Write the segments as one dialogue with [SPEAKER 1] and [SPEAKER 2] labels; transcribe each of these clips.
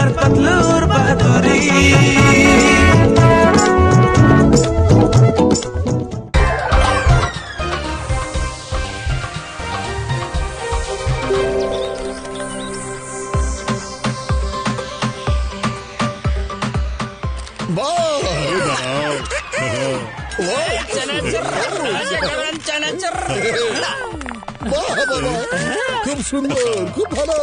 [SPEAKER 1] আর পাতলুর বাহাদুরি।
[SPEAKER 2] খুব সুন্দর, খুব ভালো।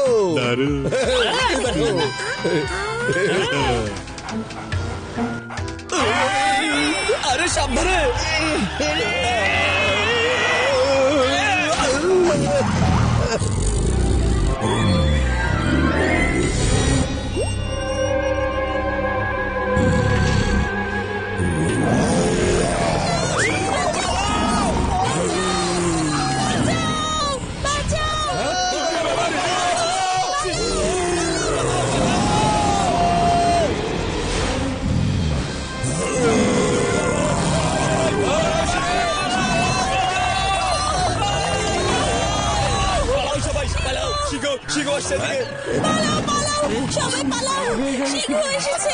[SPEAKER 3] আরে সাবধানে।
[SPEAKER 4] সবাই পালাও, শিখু এসেছে।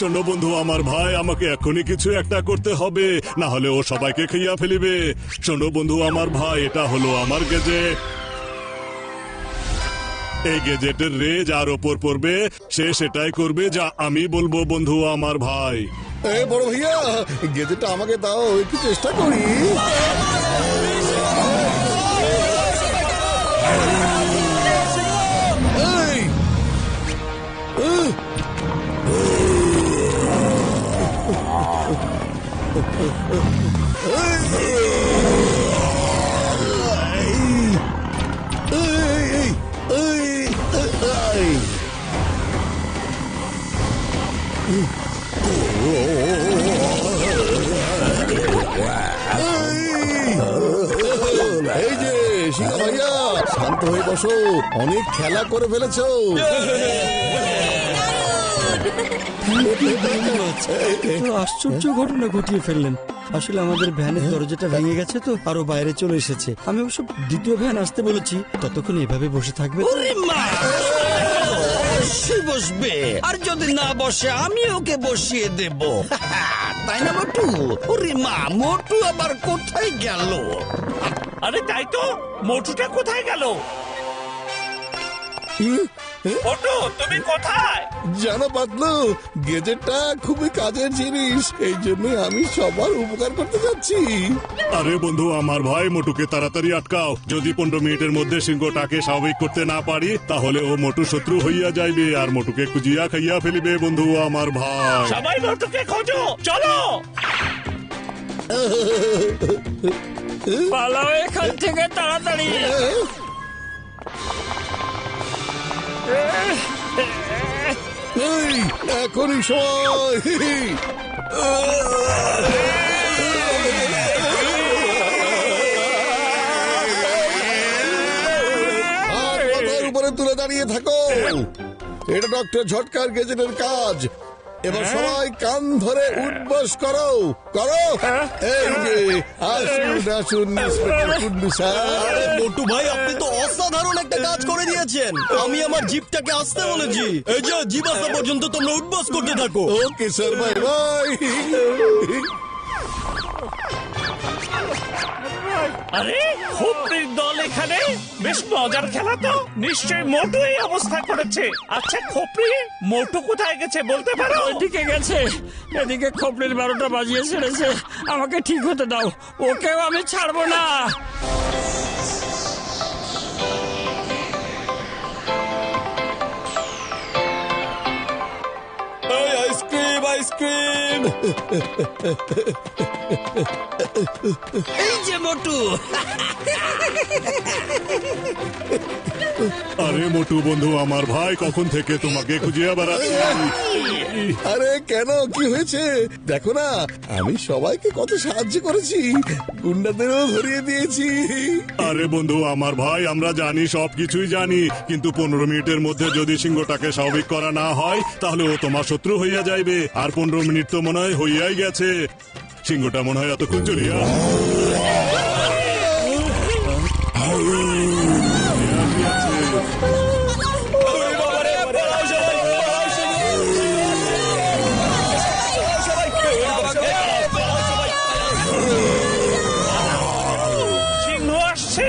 [SPEAKER 5] শোনো বন্ধু আমার ভাই, আমাকে এখনই কিছু একটা করতে হবে, না হলে ও সবাইকে খাইয়া ফেলিবে। শোনো বন্ধু আমার ভাই, এটা হলো আমার গেজেট। এই গেজেটের রে যার ওপর পড়বে সে সেটাই করবে যা আমি বলবো বন্ধু আমার ভাই।
[SPEAKER 2] বড় ভাইয়া, গেজেটটা আমাকে দাও, একটু চেষ্টা করি। এই যে শিখা ভাইয়া, শান্ত হয়ে বসো, অনেক খেলা করে ফেলেছো।
[SPEAKER 3] আশ্চর্য ঘটনা ঘটিয়ে ফেললেন। আসলে আমাদের ভ্যানের দরজাটা ভেঙে গেছে তো, আরো বাইরে চলে এসেছে। আমি অবশ্য দ্বিতীয় ভ্যান আসতে বলেছি, ততক্ষণ এভাবে বসে থাকবে।
[SPEAKER 6] বসবে, আর যদি না বসে আমি ওকে বসিয়ে দেব, তাই না মোটু? ওরে মা, মোটু আবার কোথায় গেল?
[SPEAKER 7] আরে তাই তো, মোটুটা কোথায় গেল? মোটু, তুমি কোথায়?
[SPEAKER 2] জানো পাতলু, গেজেটটা খুবই কাজের জিনিস, এই জন্য আমি সবার উপকার করতে যাচ্ছি।
[SPEAKER 5] আরে বন্ধু আমার ভাই, মোটুকে তাড়াতাড়ি আটকাও। যদি 15 মিনিটের মধ্যে সিংহটাকে স্বাভাবিক করতে না পারি, তাহলে ও মোটু শত্রু হইয়া যাইবে আর মোটুকে খুঁজিয়া খাইয়া ফেলিবে বন্ধু আমার ভাই।
[SPEAKER 7] সবাই মোটুকে খোঁজো, চলো পালাও এখান থেকে তাড়াতাড়ি।
[SPEAKER 2] এখনই সময়। উপরে তুলে দাঁড়িয়ে থাকো, এটা ডক্টর ঝটকার গেজেটের কাজ। এবার সবাই কান ধরে উঠবস করো, করো। এই যে আসুন আসুন ইন্সপেক্টর কুন্ডু স্যার।
[SPEAKER 3] মোটু ভাই, আপনি তো অসাধারণ একটা কাজ করে দিয়েছেন। আমি আমার জিপটাকে আসতে বলেছি, এই যে জিপ আসা পর্যন্ত তোমরা উঠবস করতে থাকো।
[SPEAKER 2] Okay sir, bye bye.
[SPEAKER 7] আরে খুপড়ির দল এখানে, বেশ মজার খেলা তো। নিশ্চয়ই মোটু এই অবস্থা করেছে। আচ্ছা খোপড়ি, মোটু কোথায় গেছে বলতে পারো?
[SPEAKER 8] ওইদিকে গেছে, এদিকে খোপড়ির 12টা বাজিয়ে ছেড়েছে। আমাকে ঠিক হতে দাও, ওকেও আমি ছাড়বো না।
[SPEAKER 3] Ice cream, ice cream.
[SPEAKER 6] এই যে মোটু।
[SPEAKER 5] আরে মোটু বন্ধু আমার ভাই, কখন থেকে তোমাকে খুঁজিয়ে বেড়াচ্ছি।
[SPEAKER 2] আরে কেন, কি হয়েছে? দেখো না, আমি সবাইকে কত সাহায্য করেছি, গুন্ডাদেরও ধরিয়ে দিয়েছি।
[SPEAKER 5] আরে বন্ধু আমার ভাই, আমরা জানি, সবকিছুই জানি, কিন্তু 15 মিনিটের মধ্যে যদি সিংহটাকে স্বাভাবিক করা না হয় তাহলে ও তোমার শত্রু হইয়া যাইবে। আর 15 মিনিট তো মনে হয় হইয়াই গেছে। সিংহটা মনে হয় এতক্ষণ চলিয়া।
[SPEAKER 7] সিংহ আসছে,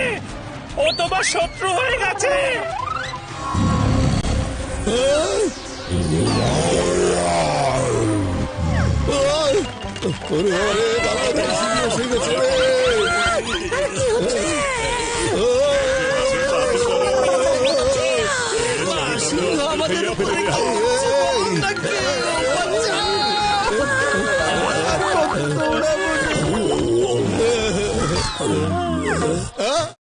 [SPEAKER 7] ও তোমার শত্রু হয়ে গেছে।
[SPEAKER 2] ওরে, ওরে, বাবা রে।